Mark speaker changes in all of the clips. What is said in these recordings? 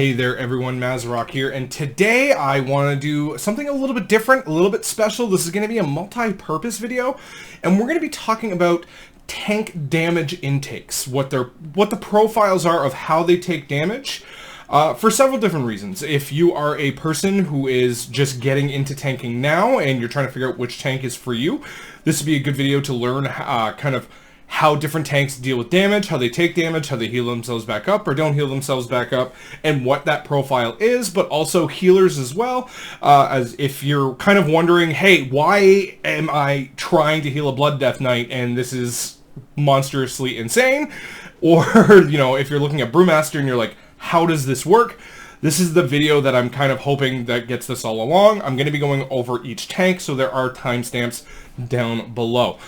Speaker 1: Hey there everyone, Mazrock here, and today I want to do something a little bit different, a little bit special. This is going to be a multi-purpose video, and we're going to be talking about tank damage intakes, what the profiles are of how they take damage, for several different reasons. If you are a person who is just getting into tanking now, and you're trying to figure out which tank is for you, this would be a good video to learn kind of how different tanks deal with damage, how they take damage, how they heal themselves back up or don't heal themselves back up, and what that profile is, but also healers as well. As if you're kind of wondering, hey, why am I trying to heal a Blood Death Knight and this is monstrously insane? Or, you know, if you're looking at Brewmaster and you're like, how does this work? This is the video that I'm kind of hoping that gets this all along. I'm going to be going over each tank, so there are timestamps down below.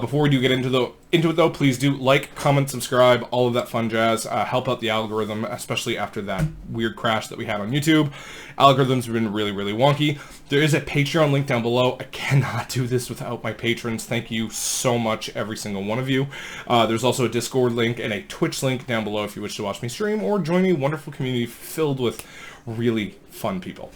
Speaker 1: Before we do get into it though, please do like, comment, subscribe, all of that fun jazz. Help out the algorithm, especially after that weird crash that we had on YouTube. Algorithms have been really, really wonky. There is a Patreon link down below. I cannot do this without my patrons. Thank you so much, every single one of you. There's also a Discord link and a Twitch link down below if you wish to watch me stream or join a wonderful community filled with really fun people.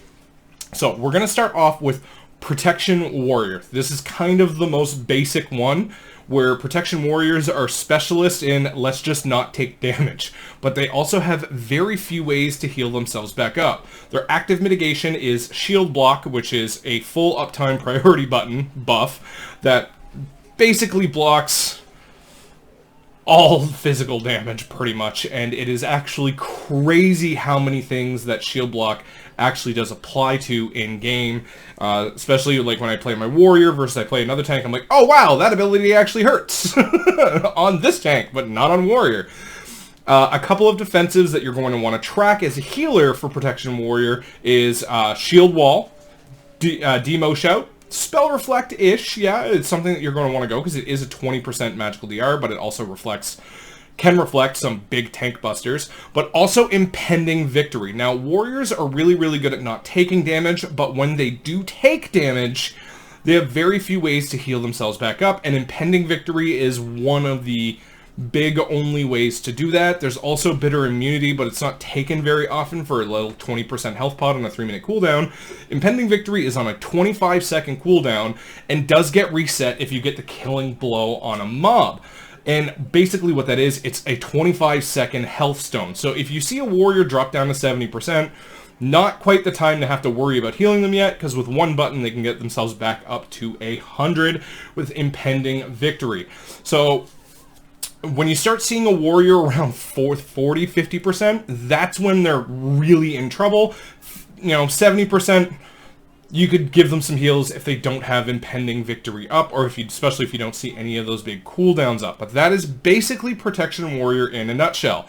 Speaker 1: So we're going to start off with Protection Warrior. This is kind of the most basic one, where Protection Warriors are specialists in let's just not take damage, but they also have very few ways to heal themselves back up. Their active mitigation is Shield Block, which is a full uptime priority button buff that basically blocks all physical damage pretty much, and it is actually crazy how many things that Shield Block actually does apply to in game, especially like when I play my warrior versus I play another tank. I'm like, oh wow, that ability actually hurts on this tank, but not on warrior. A couple of defensives that you're going to want to track as a healer for Protection Warrior is Shield Wall, Demo Shout, Spell Reflect-ish. Yeah, it's something that you're going to want to go because it is a 20% magical DR, but it also can reflect some big tank busters, but also Impending Victory. Now, warriors are really, really good at not taking damage, but when they do take damage, they have very few ways to heal themselves back up, and Impending Victory is one of the big only ways to do that. There's also Bitter Immunity, but it's not taken very often for a little 20% health pod on a 3-minute cooldown. Impending Victory is on a 25-second cooldown and does get reset if you get the killing blow on a mob. And basically what that is, it's a 25-second health stone. So if you see a warrior drop down to 70%, not quite the time to have to worry about healing them yet, because with one button they can get themselves back up to 100 with Impending Victory. So when you start seeing a warrior around 40-50%, that's when they're really in trouble. You know, 70%, you could give them some heals if they don't have Impending Victory up, or especially if you don't see any of those big cooldowns up. But that is basically Protection Warrior in a nutshell.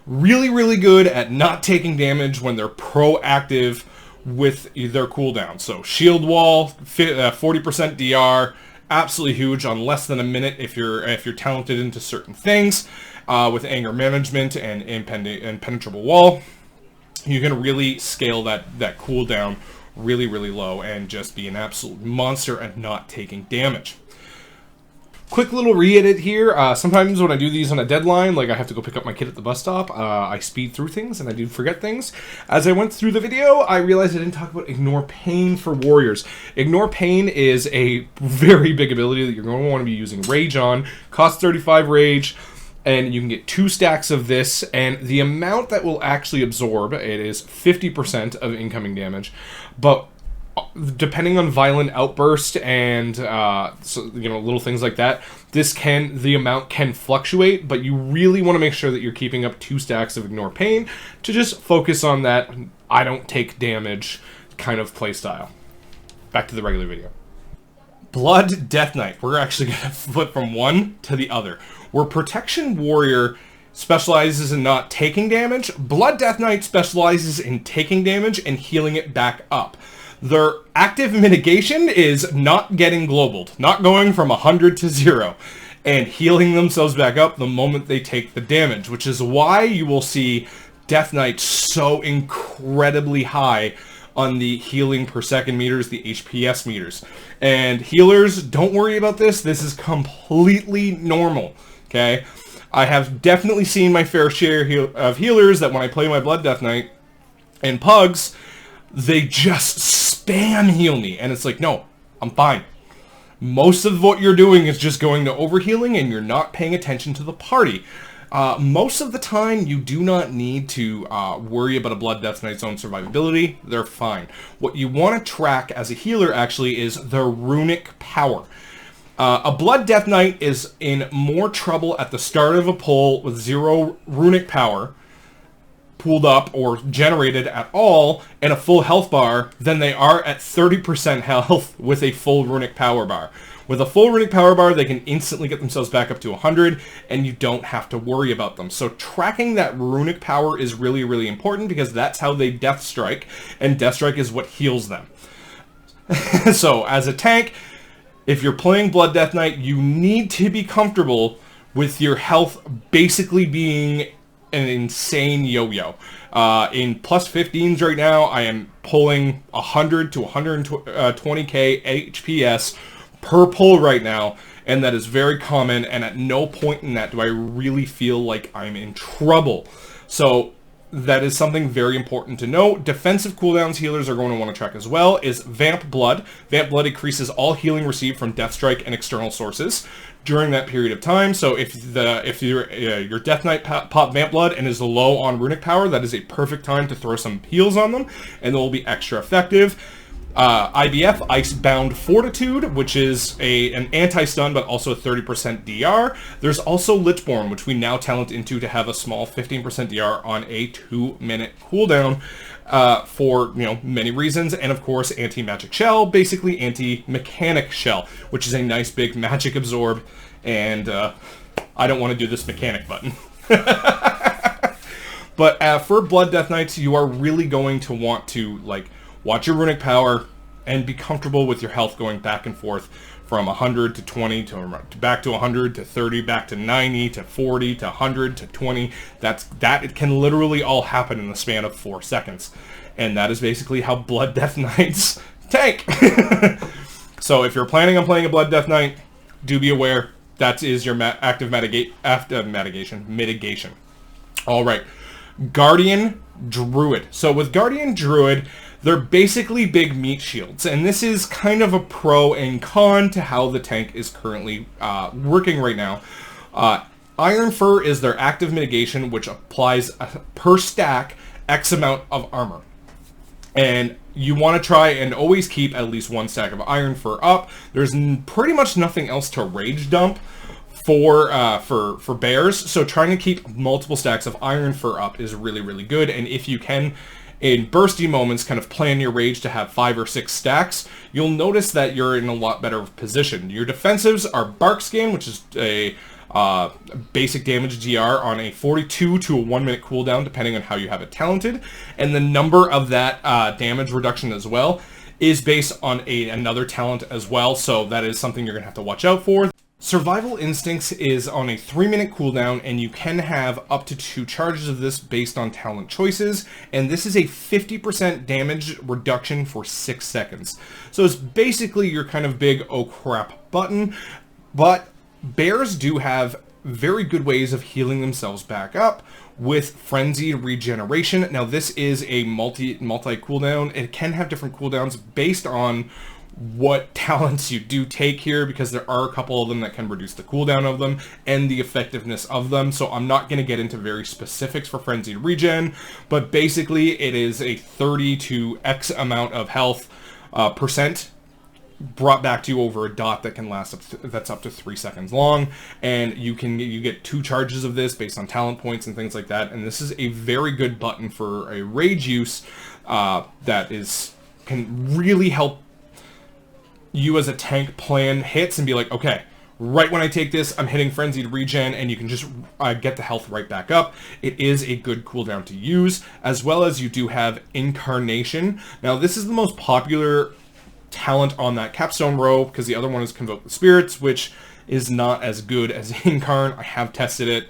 Speaker 1: Really, really good at not taking damage when they're proactive with their cooldown. So Shield Wall, 40% DR, absolutely huge on less than a minute if you're talented into certain things. With Anger Management and Impenetrable Wall, you can really scale that cooldown really, really low and just be an absolute monster at not taking damage. Quick little re-edit here. Sometimes when I do these on a deadline, like I have to go pick up my kid at the bus stop, I speed through things and I do forget things. As I went through the video, I realized I didn't talk about Ignore Pain for warriors. Ignore Pain is a very big ability that you're going to want to be using Rage on. Costs 35 Rage, and you can get 2 stacks of this, and the amount that will actually absorb, it is 50% of incoming damage, but depending on Violent Outburst and so, you know, little things like that, the amount can fluctuate, but you really want to make sure that you're keeping up 2 stacks of Ignore Pain to just focus on that I don't take damage kind of playstyle. Back to the regular video. Blood Death Knight. We're actually going to flip from one to the other. Where Protection Warrior specializes in not taking damage, Blood Death Knight specializes in taking damage and healing it back up. Their active mitigation is not getting globaled, not going from 100 to 0, and healing themselves back up the moment they take the damage, which is why you will see Death Knight so incredibly high on the healing per second meters, the HPS meters. And healers, don't worry about this. This is completely normal, okay? I have definitely seen my fair share of healers that when I play my Blood Death Knight, And pugs, they just spam heal me. And it's like, no, I'm fine. Most of what you're doing is just going to overhealing and you're not paying attention to the party. Most of the time, you do not need to worry about a Blood Death Knight's own survivability. They're fine. What you want to track as a healer, actually, is their runic power. A Blood Death Knight is in more trouble at the start of a pull with 0 runic power pooled up or generated at all and a full health bar than they are at 30% health with a full runic power bar. With a full runic power bar, they can instantly get themselves back up to 100 and you don't have to worry about them. So tracking that runic power is really, really important because that's how they death strike, and death strike is what heals them. So as a tank, if you're playing Blood Death Knight, you need to be comfortable with your health basically being an insane yo-yo. In plus 15s right now, I am pulling 100 to 120k HPS per pull right now, and that is very common, and at no point in that do I really feel like I'm in trouble. So that is something very important to know. Defensive cooldowns healers are going to want to track as well is Vamp Blood. Vamp Blood increases all healing received from Death Strike and external sources during that period of time. So if your Death Knight pop Vamp Blood and is low on runic power, that is a perfect time to throw some heals on them, and they'll be extra effective. IBF, Icebound Fortitude, which is an anti-stun but also a 30% DR. There's also Lichborn, which we now talent into to have a small 15% DR on a 2-minute cooldown for many reasons. And of course, Anti-Magic Shell, basically Anti-Mechanic Shell, which is a nice big magic absorb. And I don't want to do this mechanic button. But for Blood Death Knights, you are really going to want to watch your runic power and be comfortable with your health going back and forth from 100 to 20 to back to 100 to 30, back to 90 to 40 to 100 to 20. It can literally all happen in the span of 4 seconds. And that is basically how Blood Death Knights tank. So if you're planning on playing a Blood Death Knight, do be aware that is your active mitigation. All right. Guardian Druid. So with Guardian Druid, they're basically big meat shields, and this is kind of a pro and con to how the tank is currently working right now. Iron Fur is their active mitigation, which applies per stack X amount of armor. And you want to try and always keep at least 1 stack of Iron Fur up. There's pretty much nothing else to rage dump for bears, so trying to keep multiple stacks of Iron Fur up is really, really good. And if you can, in bursty moments, kind of plan your rage to have 5 or 6 stacks, you'll notice that you're in a lot better position. Your defensives are Bark Scan, which is a basic damage DR on a 42 to a 1-minute cooldown, depending on how you have it talented. And the number of that damage reduction as well is based on another talent as well, so that is something you're going to have to watch out for. Survival Instincts is on a 3-minute cooldown, and you can have up to 2 charges of this based on talent choices, and this is a 50% damage reduction for 6 seconds. So it's basically your kind of big oh crap button, but bears do have very good ways of healing themselves back up with Frenzied Regeneration. Now this is a multi cooldown. It can have different cooldowns based on what talents you do take here, because there are a couple of them that can reduce the cooldown of them and the effectiveness of them. So I'm not going to get into very specifics for Frenzied Regen, but basically it is a 30 to X amount of health percent brought back to you over a dot that can last that's up to 3 seconds long, and you get 2 charges of this based on talent points and things like that. And this is a very good button for a rage use that can really help you as a tank plan hits and be like, okay, right when I take this, I'm hitting Frenzied Regen, and you can just get the health right back up. It is a good cooldown to use, as well as you do have Incarnation. Now this is the most popular talent on that capstone row, because the other one is Convoke the Spirits, which is not as good as Incarn. I have tested it.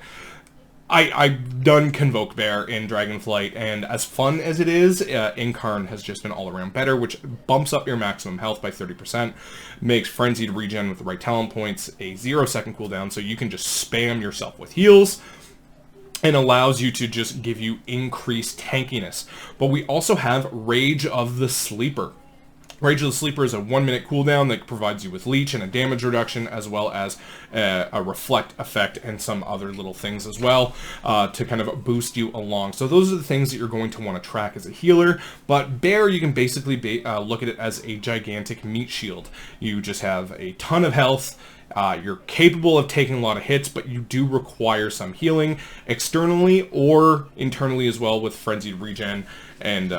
Speaker 1: I've done Convoke Bear in Dragonflight, and as fun as it is, Incarn has just been all around better, which bumps up your maximum health by 30%, makes Frenzied Regen with the right talent points a 0-second cooldown, so you can just spam yourself with heals. and allows you to just give you increased tankiness. But we also have Rage of the Sleeper. Rage of the Sleeper is a 1-minute cooldown that provides you with leech and a damage reduction, as well as a reflect effect and some other little things as well to kind of boost you along. So those are the things that you're going to want to track as a healer. But Bear, you can basically look at it as a gigantic meat shield. You just have a ton of health. You're capable of taking a lot of hits, but you do require some healing externally or internally as well with frenzied regen and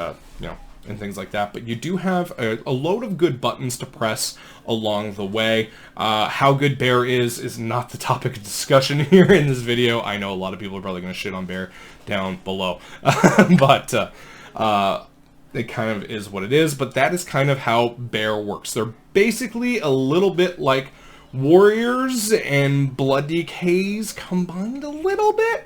Speaker 1: and things like that. But you do have a load of good buttons to press along the way. How good Bear is not the topic of discussion here in this video. I know a lot of people are probably going to shit on Bear down below, but it kind of is what it is. But that is kind of how Bear works. They're basically a little bit like Warriors and Blood DKs combined a little bit,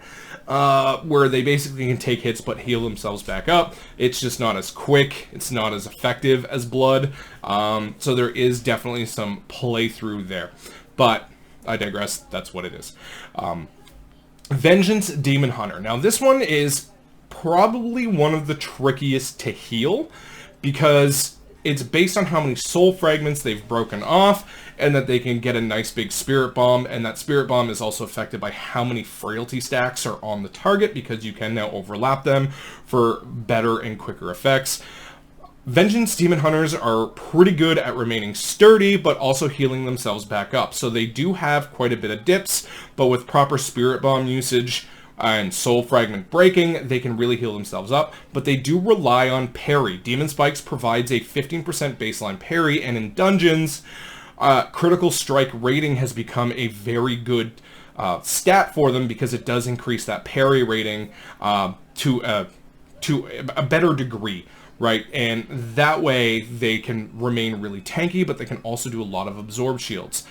Speaker 1: where they basically can take hits but heal themselves back up. It's just not as quick, it's not as effective as Blood, so there is definitely some playthrough there, but I digress. That's what it is. Vengeance Demon Hunter. Now this one is probably one of the trickiest to heal, because it's based on how many soul fragments they've broken off, and that they can get a nice big spirit bomb, and that spirit bomb is also affected by how many frailty stacks are on the target, because you can now overlap them for better and quicker effects. Vengeance Demon Hunters are pretty good at remaining sturdy, but also healing themselves back up. So they do have quite a bit of dips, but with proper spirit bomb usage and soul fragment breaking, they can really heal themselves up, but they do rely on parry. Demon Spikes provides a 15% baseline parry, and in dungeons, critical strike rating has become a very good stat for them, because it does increase that parry rating to a better degree, right? And that way they can remain really tanky, but they can also do a lot of absorb shields.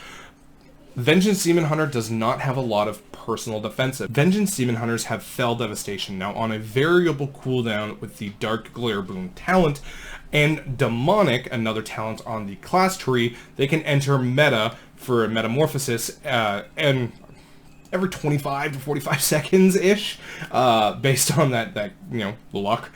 Speaker 1: Vengeance Demon Hunter does not have a lot of personal defensive. Vengeance Demon Hunters have Fell Devastation, now on a variable cooldown with the Dark Glare Boon talent, and Demonic, another talent on the class tree. They can enter meta for Metamorphosis and every 25 to 45 seconds-ish, based on that luck.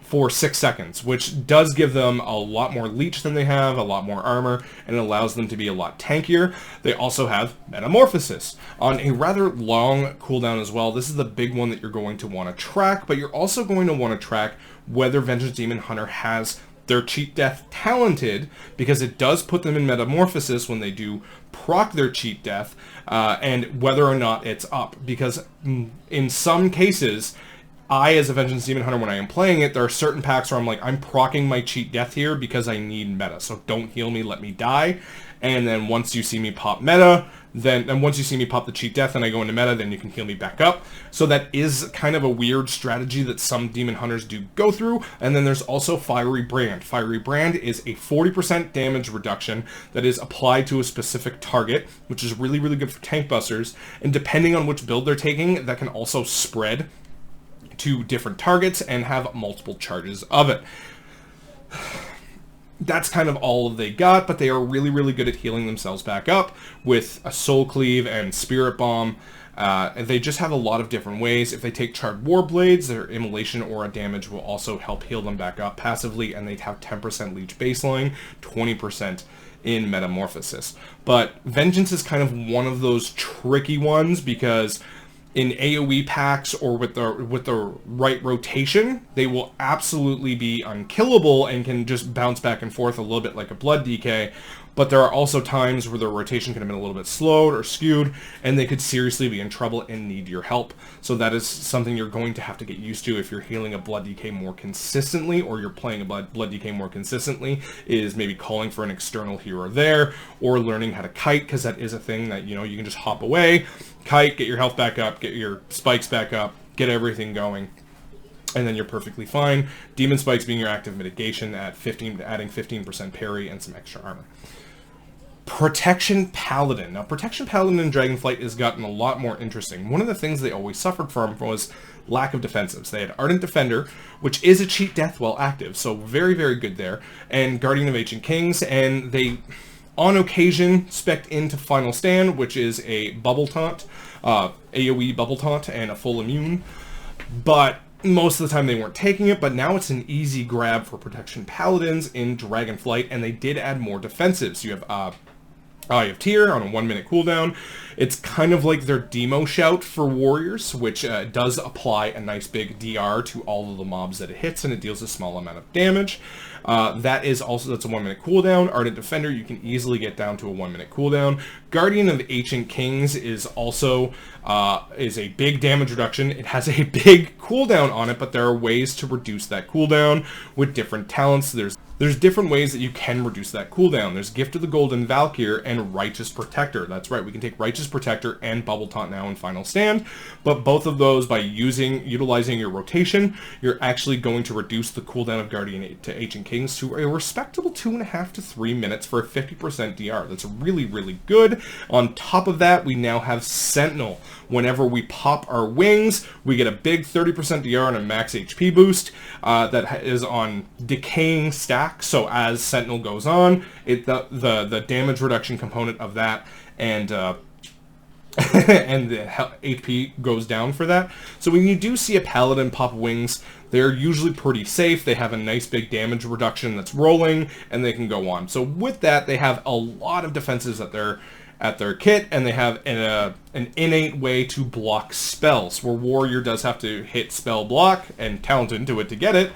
Speaker 1: For 6 seconds, which does give them a lot more leech than they have, a lot more armor, and it allows them to be a lot tankier. They also have Metamorphosis on a rather long cooldown as well. This is the big one that you're going to want to track, but you're also going to want to track whether Vengeance Demon Hunter has their Cheat Death talented, because it does put them in Metamorphosis when they do proc their Cheat Death, and whether or not it's up, because in some cases, as a Vengeance Demon Hunter, when I am playing it, there are certain packs where I'm like, I'm proccing my Cheat Death here because I need meta, so don't heal me, let me die. And then once you see me pop meta, and once you see me pop the Cheat Death and I go into meta, then you can heal me back up. So that is kind of a weird strategy that some Demon Hunters do go through. And then there's also Fiery Brand. Fiery Brand is a 40% damage reduction that is applied to a specific target, which is really, really good for tank busters. And depending on which build they're taking, that can also spread to different targets and have multiple charges of it. That's kind of all they got, but they are really, really good at healing themselves back up with a Soul Cleave and Spirit Bomb. They just have a lot of different ways. If they take Charred Warblades, their Immolation Aura damage will also help heal them back up passively, and they have 10% Leech baseline, 20% in Metamorphosis. But Vengeance is kind of one of those tricky ones, because in AoE packs or with the right rotation, they will absolutely be unkillable and can just bounce back and forth a little bit like a Blood DK. But there are also times where the rotation could have been a little bit slowed or skewed, and they could seriously be in trouble and need your help. So that is something you're going to have to get used to if you're healing a Blood DK more consistently, or you're playing a Blood DK more consistently, is maybe calling for an external hero there, or learning how to kite, because that is a thing that, you can just hop away, kite, get your health back up, get your spikes back up, get everything going, and then you're perfectly fine. Demon Spikes being your active mitigation at adding 15% parry and some extra armor. Protection Paladin. Now, Protection Paladin in Dragonflight has gotten a lot more interesting. One of the things they always suffered from was lack of defensives. They had Ardent Defender, which is a Cheat Death while active, so very, very good there, and Guardian of Ancient Kings, and they on occasion spec'd into Final Stand, which is a bubble taunt, AoE bubble taunt, and a full immune. But most of the time they weren't taking it, but now it's an easy grab for protection paladins in Dragonflight, and they did add more defensives. You have Eye of Tear on a 1-minute cooldown. It's kind of like their demo shout for warriors, which does apply a nice big DR to all of the mobs that it hits, and it deals a small amount of damage. That's a 1-minute cooldown. Ardent Defender, you can easily get down to a 1-minute cooldown. Guardian of Ancient Kings is also is a big damage reduction. It has a big cooldown on it, but there are ways to reduce that cooldown with different talents. There's different ways that you can reduce that cooldown. There's Gift of the Golden Valkyr and Righteous Protector. That's right, we can take Righteous Protector and Bubble Taunt now in Final Stand, but both of those, by utilizing your rotation, you're actually going to reduce the cooldown of Guardian to Ancient Kings to a respectable 2.5 to 3 minutes for a 50% DR. That's really, really good. On top of that, we now have Sentinel. Whenever we pop our wings, we get a big 30% DR and a max HP boost that is on decaying stack. So as Sentinel goes on, the damage reduction component of that and and the HP goes down for that. So when you do see a paladin pop wings, they're usually pretty safe. They have a nice big damage reduction that's rolling, and they can go on. So with that, they have a lot of defenses at their kit, and they have an innate way to block spells, where warrior does have to hit spell block and talent into it to get it.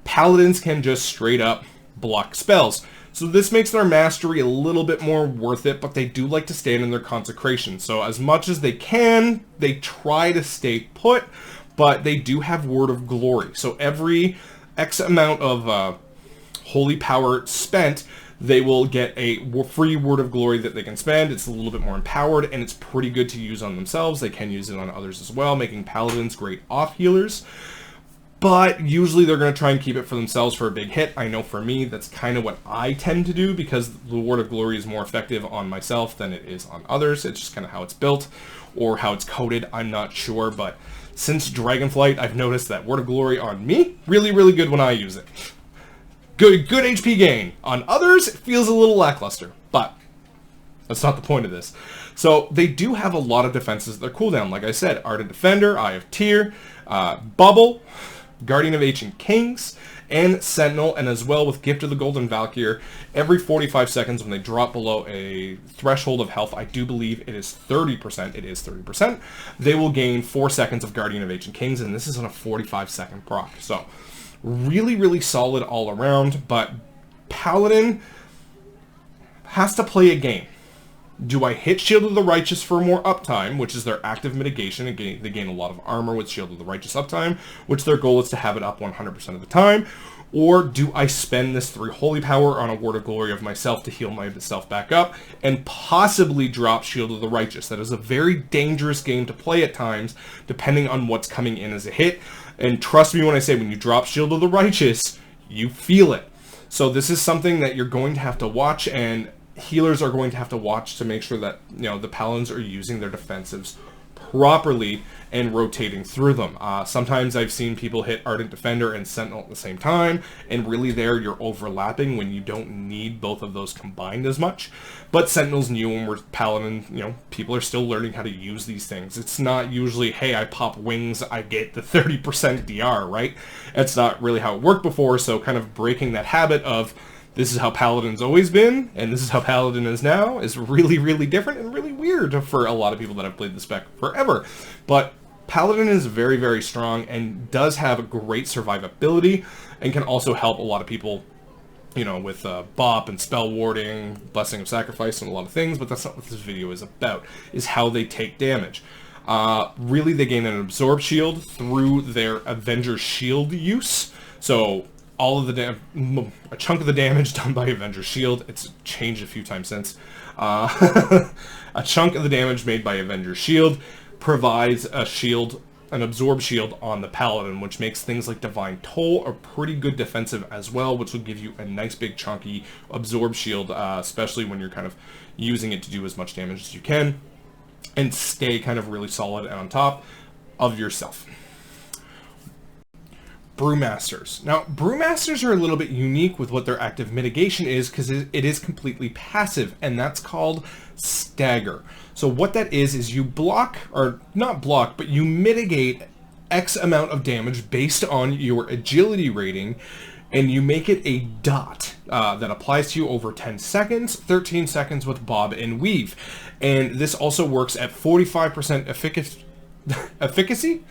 Speaker 1: Paladins can just straight up block spells. So this makes their mastery a little bit more worth it, but they do like to stand in their consecration. So as much as they can, they try to stay put, but they do have Word of Glory. So every X amount of holy power spent, they will get a free Word of Glory that they can spend. It's a little bit more empowered, and it's pretty good to use on themselves. They can use it on others as well, making paladins great off healers. But usually they're going to try and keep it for themselves for a big hit. I know for me, that's kind of what I tend to do, because the Word of Glory is more effective on myself than it is on others. It's just kind of how it's built, or how it's coded, I'm not sure. But since Dragonflight, I've noticed that Word of Glory on me, really, really good when I use it. Good HP gain. On others, it feels a little lackluster, but that's not the point of this. So they do have a lot of defenses at their cooldown. Like I said, Ardent Defender, Eye of Tear, Bubble, Guardian of Ancient Kings, and Sentinel, and as well with Gift of the Golden Valkyr, every 45 seconds when they drop below a threshold of health, I do believe it is 30%, they will gain 4 seconds of Guardian of Ancient Kings, and this is on a 45-second proc. So really, really solid all around, but Paladin has to play a game. Do I hit Shield of the Righteous for more uptime, which is their active mitigation? Again, they gain a lot of armor with Shield of the Righteous uptime, which their goal is to have it up 100% of the time. Or do I spend this 3 holy power on a Word of Glory of myself to heal myself back up and possibly drop Shield of the Righteous? That is a very dangerous game to play at times, depending on what's coming in as a hit. And trust me when I say, when you drop Shield of the Righteous, you feel it. So this is something that you're going to have to watch, and healers are going to have to watch to make sure that, you know, the paladins are using their defensives properly and rotating through them. Sometimes I've seen people hit Ardent Defender and Sentinel at the same time, and really there you're overlapping when you don't need both of those combined as much. But Sentinel's new, and we're Paladin, you know, people are still learning how to use these things. It's not usually, hey, I pop wings, I get the 30% DR, right? That's not really how it worked before, so kind of breaking that habit of this is how Paladin's always been, and this is how Paladin is now, is really, really different and really weird for a lot of people that have played the spec forever. But Paladin is very, very strong and does have a great survivability, and can also help a lot of people, you know, with bop and spell warding, blessing of sacrifice, and a lot of things. But that's not what this video is about, is how they take damage. Really, they gain an absorb shield through their Avenger's Shield use. So all of the a chunk of the damage done by Avenger's Shield, it's changed a few times since, a chunk of the damage made by Avenger's Shield provides a shield, an absorb shield on the Paladin, which makes things like Divine Toll a pretty good defensive as well, which will give you a nice big chunky absorb shield, especially when you're kind of using it to do as much damage as you can and stay kind of really solid and on top of yourself. Brewmasters. Now, Brewmasters are a little bit unique with what their active mitigation is because it is completely passive, and that's called stagger. So what that is you block, or not block, but you mitigate X amount of damage based on your agility rating, and you make it a dot that applies to you over 10 seconds, 13 seconds with bob and weave. And this also works at 45% efficacy?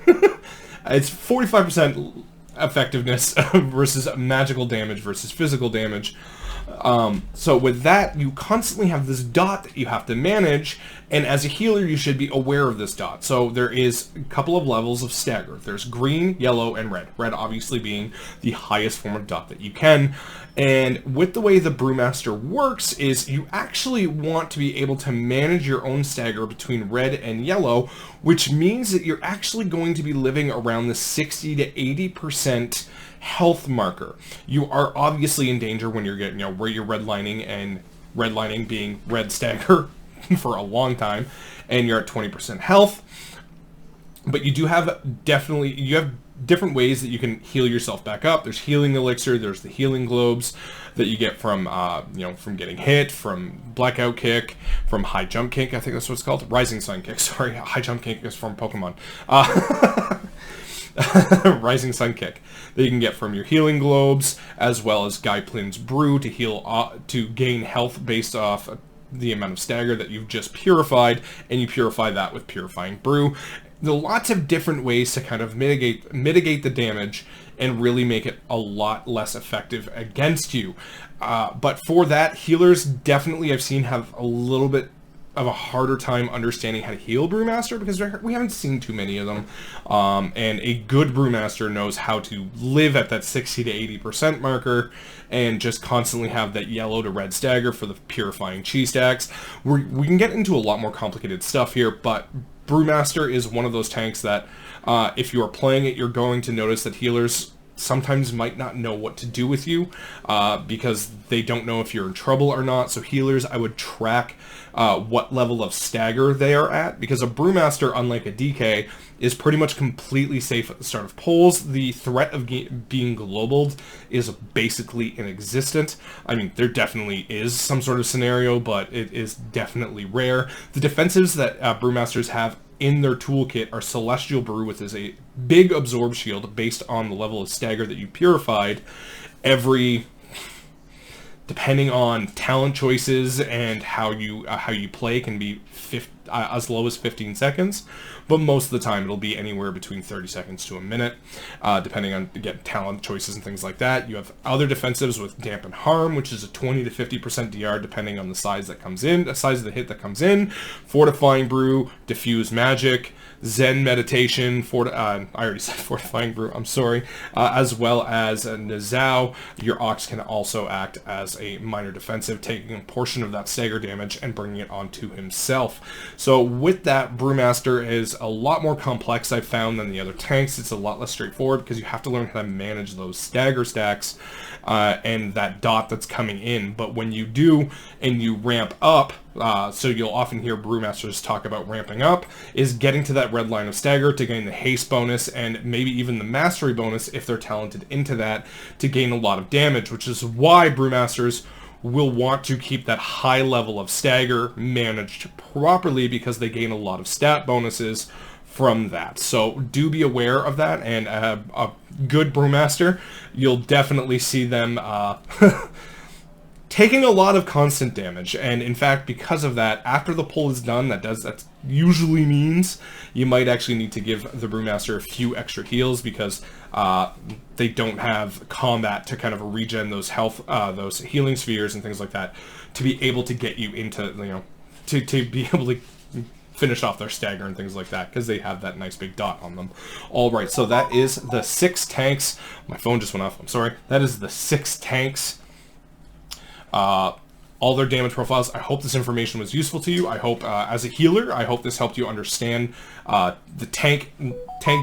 Speaker 1: It's 45% effectiveness versus magical damage versus physical damage. So with that, you constantly have this dot that you have to manage, and as a healer, you should be aware of this dot. So there is a couple of levels of stagger. There's green, yellow, and red. Red obviously being the highest form of dot that you can. And with the way the Brewmaster works is you actually want to be able to manage your own stagger between red and yellow, which means that you're actually going to be living around the 60 to 80% health marker. You are obviously in danger when you're getting, where you're redlining, and redlining being red stagger for a long time, and you're at 20% health. But you do have different ways that you can heal yourself back up. There's healing elixir, there's the healing globes that you get from from getting hit, from blackout kick, from high jump kick, I think that's what it's called. Rising sun kick, sorry. High jump kick is from Pokemon. Rising sun kick that you can get from your healing globes, as well as Plin's brew to heal, to gain health based off the amount of stagger that you've just purified, and you purify that with purifying brew. There are lots of different ways to kind of mitigate the damage and really make it a lot less effective against you. But for that, healers definitely I've seen have a little bit of a harder time understanding how to heal Brewmaster, because we haven't seen too many of them. And a good Brewmaster knows how to live at that 60 to 80% marker and just constantly have that yellow to red stagger for the purifying chi stacks. We can get into a lot more complicated stuff here, but Brewmaster is one of those tanks that if you are playing it, you're going to notice that healers sometimes might not know what to do with you because they don't know if you're in trouble or not. So healers, I would track what level of stagger they are at, because a Brewmaster, unlike a DK, is pretty much completely safe at the start of pulls. The threat of being globaled is basically inexistent. I mean, there definitely is some sort of scenario, but it is definitely rare. The defensives that Brewmasters have in their toolkit are Celestial Brew, which is a big absorb shield based on the level of stagger that you purified. Depending on talent choices and how you play, can be as low as 15 seconds, but most of the time it'll be anywhere between 30 seconds to a minute, depending on, again, talent choices and things like that. You have other defensives with Dampen Harm, which is a 20 to 50% DR depending on the size that comes in, the size of the hit that comes in. Fortifying Brew, Diffuse Magic, Zen Meditation, I already said Fortifying Brew, I'm sorry, as well as Nizao. Your Ox can also act as a minor defensive, taking a portion of that stagger damage and bringing it onto himself. So with that, Brewmaster is a lot more complex, I've found, than the other tanks. It's a lot less straightforward because you have to learn how to manage those stagger stacks and that dot that's coming in. But when you do and you ramp up, so you'll often hear Brewmasters talk about ramping up, is getting to that red line of stagger to gain the haste bonus and maybe even the mastery bonus if they're talented into that, to gain a lot of damage, which is why Brewmasters will want to keep that high level of stagger managed properly, because they gain a lot of stat bonuses from that. So do be aware of that, and a good Brewmaster, you'll definitely see them taking a lot of constant damage. And in fact, because of that, after the pull is done, that usually means you might actually need to give the Brewmaster a few extra heals, because they don't have combat to kind of regen those health, those healing spheres and things like that, to be able to get you into, to be able to finish off their stagger and things like that, because they have that nice big dot on them. All right, so that is the 6 tanks. My phone just went off, I'm sorry. That is the 6 tanks. All their damage profiles. I hope this information was useful to you. I hope, as a healer, I hope this helped you understand the tank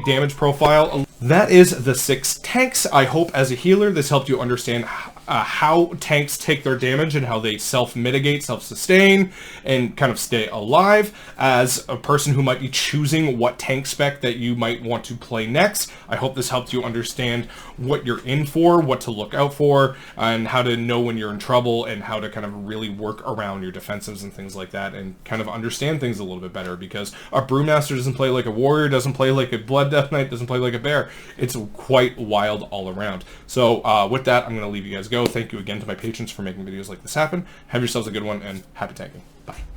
Speaker 1: damage profile. That is the 6 tanks. I hope, as a healer, this helped you understand how tanks take their damage and how they self-mitigate, self-sustain, and kind of stay alive. As a person who might be choosing what tank spec that you might want to play next, I hope this helped you understand what you're in for, what to look out for, and how to know when you're in trouble, and how to kind of really work around your defensives and things like that, and kind of understand things a little bit better, because a Brewmaster doesn't play like a warrior, doesn't play like a Blood Death Knight, doesn't play like a bear. It's quite wild all around. So with that, I'm going to leave you guys go. Thank you again to my patrons for making videos like this happen. Have yourselves a good one, and happy tanking. Bye.